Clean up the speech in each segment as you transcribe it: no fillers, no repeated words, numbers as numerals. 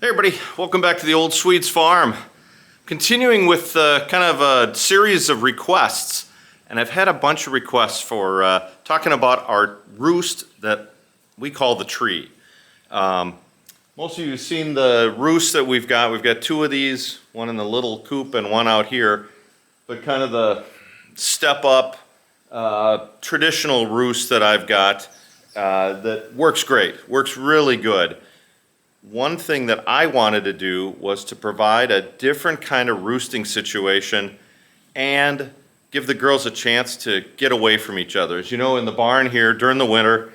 Hey everybody, welcome back to the Old Swedes Farm. Continuing with kind of a series of requests, and I've had a bunch of requests for talking about our roost that we call the tree. Most of you have seen the roost that we've got. We've got two of these, one in the little coop and one out here, but kind of the step up traditional roost that I've got that works great, works really good. One thing that I wanted to do was to provide a different kind of roosting situation and give the girls a chance to get away from each other. As you know, in the barn here during the winter,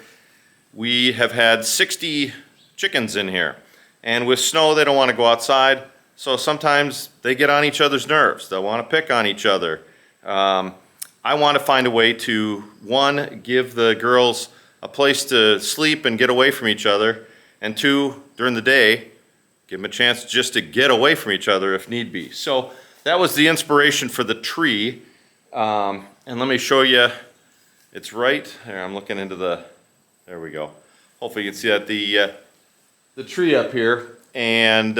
we have had 60 chickens in here. And with snow, they don't want to go outside, so sometimes they get on each other's nerves. They'll want to pick on each other. I want to find a way to, one, give the girls a place to sleep and get away from each other, and two, during the day, give them a chance just to get away from each other if need be. So that was the inspiration for the tree. And let me show you, it's right there. I'm looking into there we go. Hopefully you can see that the tree up here, and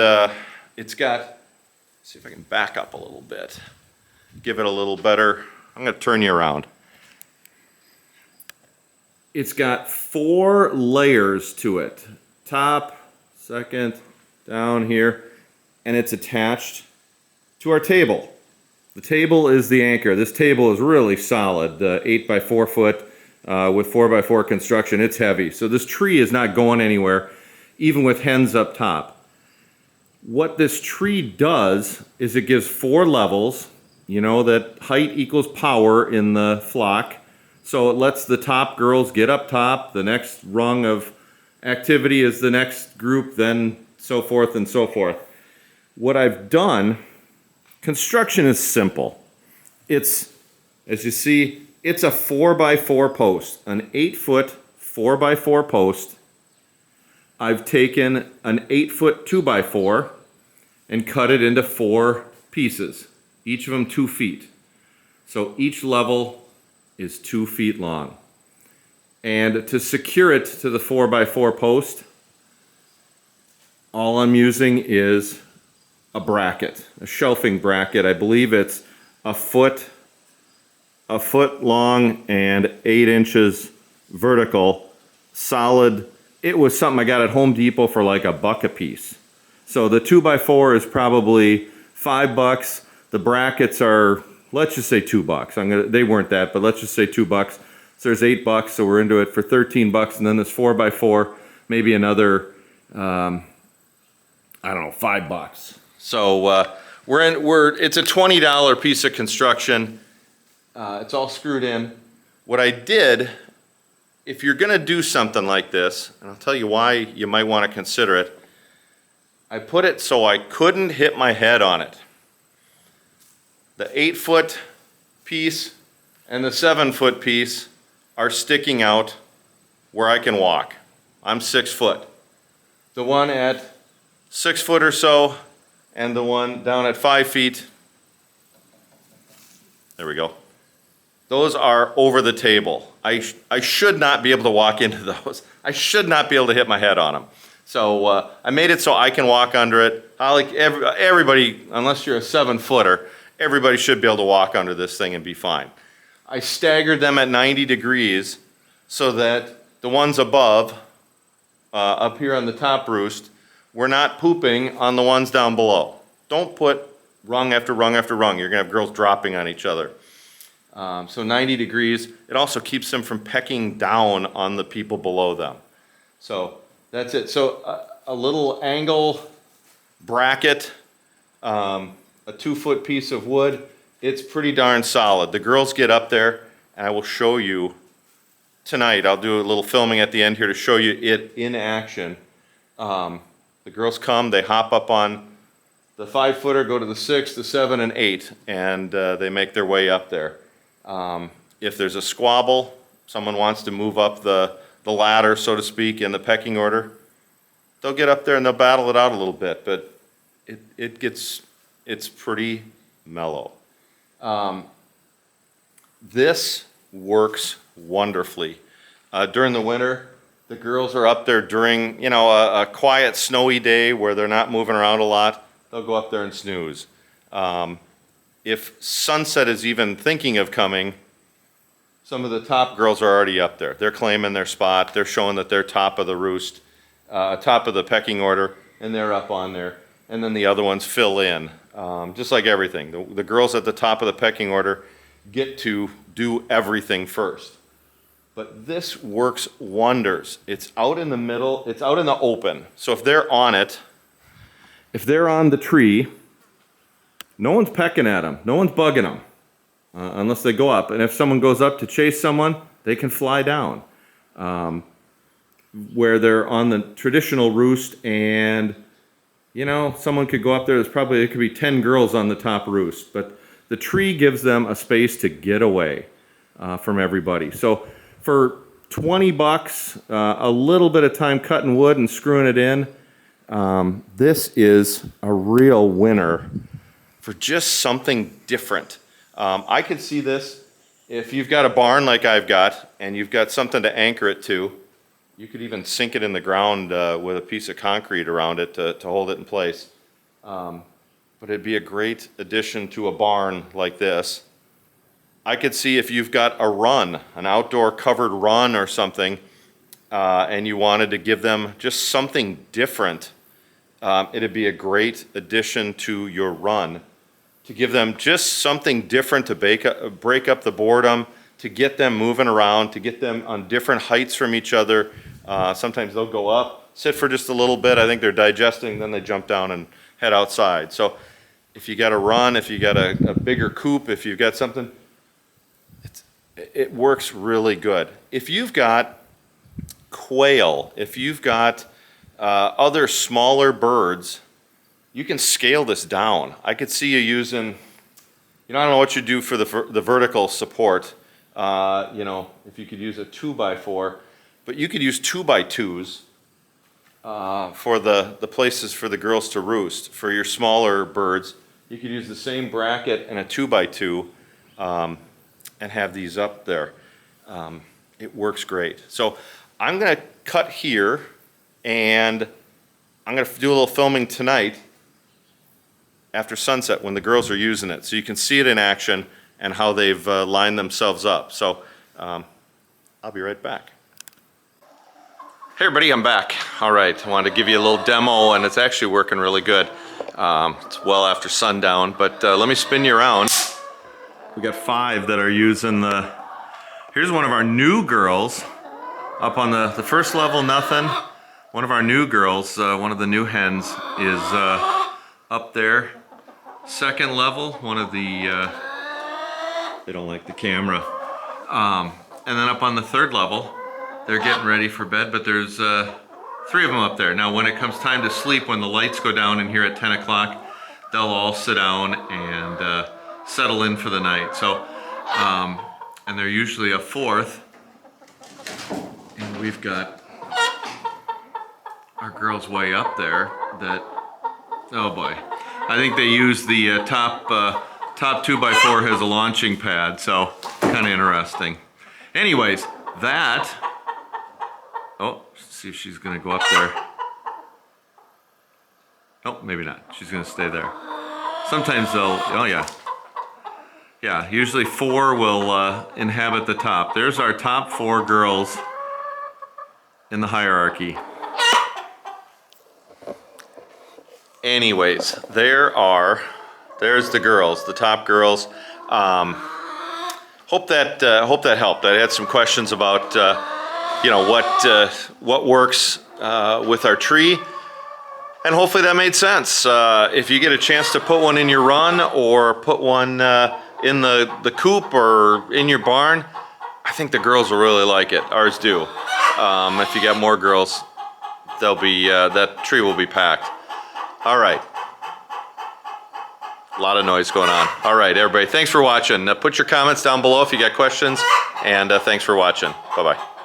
it's got, let's see if I can back up a little bit, give it a little better. I'm going to turn you around. It's got 4 layers to it. Top, second, down here, and it's attached to our table. The table is the anchor. This table is really solid, 8 by 4 foot with 4 by 4 construction. It's heavy, so this tree is not going anywhere, even with hens up top. What this tree does is it gives 4 levels. You know that height equals power in the flock, so it lets the top girls get up top. The next rung of activity is the next group, then so forth and so forth. What I've done, construction is simple. It's, as you see, it's a 4 by 4 post, an 8 foot 4 by 4 post. I've taken an 8 foot 2 by 4 and cut it into 4 pieces, each of them 2 feet. So each level is 2 feet long. And to secure it to the 4 by 4 post, all I'm using is a bracket, a shelving bracket. I believe it's a foot long and 8 inches vertical, solid. It was something I got at Home Depot for like $1 a piece. So the 2 by 4 is probably $5. The brackets are, let's just say $2. They weren't that, but let's just say $2. So there's $8, so we're into it for $13, and then this 4 by 4, maybe another, I don't know, $5. So it's a $20 piece of construction. It's all screwed in. What I did, if you're going to do something like this, and I'll tell you why you might want to consider it, I put it so I couldn't hit my head on it. The 8 foot piece and the 7 foot piece are sticking out where I can walk. I'm 6 foot. The one at 6 foot or so and the one down at 5 feet, there we go. Those are over the table. I should not be able to walk into those. I should not be able to hit my head on them. So I made it so I can walk under it. Everybody, unless you're a 7 footer, everybody should be able to walk under this thing and be fine. I staggered them at 90 degrees so that the ones above, up here on the top roost, we're not pooping on the ones down below. Don't put rung after rung after rung. You're going to have girls dropping on each other. So 90 degrees. It also keeps them from pecking down on the people below them. So that's it. So a little angle bracket, a 2 foot piece of wood. It's pretty darn solid. The girls get up there, and I will show you tonight. I'll do a little filming at the end here to show you it in action. The girls come, they hop up on the 5 footer, go to the 6, the 7, and 8, and they make their way up there. If there's a squabble, someone wants to move up the ladder, so to speak, in the pecking order, they'll get up there and they'll battle it out a little bit, but it's pretty mellow. This works wonderfully. During the winter, the girls are up there during, you know, a quiet snowy day where they're not moving around a lot, they'll go up there and snooze. If sunset is even thinking of coming, some of the top girls are already up there. They're claiming their spot. They're showing that they're top of the roost, top of the pecking order, and they're up on there. And then the other ones fill in, just like everything. The girls at the top of the pecking order get to do everything first. But this works wonders. It's out in the middle. It's out in the open. So if they're on it, if they're on the tree, no one's pecking at them. No one's bugging them. Unless they go up. And if someone goes up to chase someone, they can fly down. Where they're on the traditional roost and, you know, someone could go up there, it could be 10 girls on the top roost. But the tree gives them a space to get away from everybody. So for 20 bucks, a little bit of time cutting wood and screwing it in, this is a real winner for just something different. I could see this if you've got a barn like I've got and you've got something to anchor it to. You could even sink it in the ground with a piece of concrete around it to hold it in place. But it'd be a great addition to a barn like this. I could see if you've got a run, an outdoor covered run or something, and you wanted to give them just something different, it'd be a great addition to your run. To give them just something different to break up the boredom, to get them moving around, to get them on different heights from each other. Sometimes they'll go up, sit for just a little bit. I think they're digesting, then they jump down and head outside. So if you got a run, if you got a bigger coop, if you've got something, it works really good. If you've got quail, if you've got other smaller birds, you can scale this down. I could see you using, I don't know what you do for the vertical support, if you could use a 2x4, but you could use 2x2s for the places for the girls to roost. For your smaller birds, you could use the same bracket and a 2x2 and have these up there. It works great. So I'm gonna cut here and I'm gonna do a little filming tonight after sunset when the girls are using it, so you can see it in action and how they've lined themselves up. So I'll be right back. Hey everybody, I'm back. All right, I wanted to give you a little demo and it's actually working really good. It's well after sundown, but let me spin you around. We got 5 that are using here's one of our new girls up on the first level, nothing. One of our new girls, one of the new hens is up there. Second level, one of the, they don't like the camera. And then up on the third level, they're getting ready for bed, but there's 3 of them up there. Now when it comes time to sleep, when the lights go down in here at 10 o'clock, they'll all sit down and settle in for the night. So, and they're usually a 4th. And we've got our girls way up there that, oh boy. I think they use the top 2x4 as a launching pad, so kind of interesting. Anyways, oh, let's see if she's gonna go up there. Oh, maybe not. She's gonna stay there. Sometimes they'll, oh yeah. Yeah, usually 4 will inhabit the top. There's our top 4 girls in the hierarchy. Anyways, there's the girls, the top girls. Hope that helped. I had some questions about, what works with our tree, and hopefully that made sense. If you get a chance to put one in your run or put one in the coop or in your barn, I think the girls will really like it. Ours do. If you got more girls, they'll be that tree will be packed. All right. A lot of noise going on. All right, everybody, thanks for watching. Put your comments down below if you got questions, and thanks for watching. Bye-bye.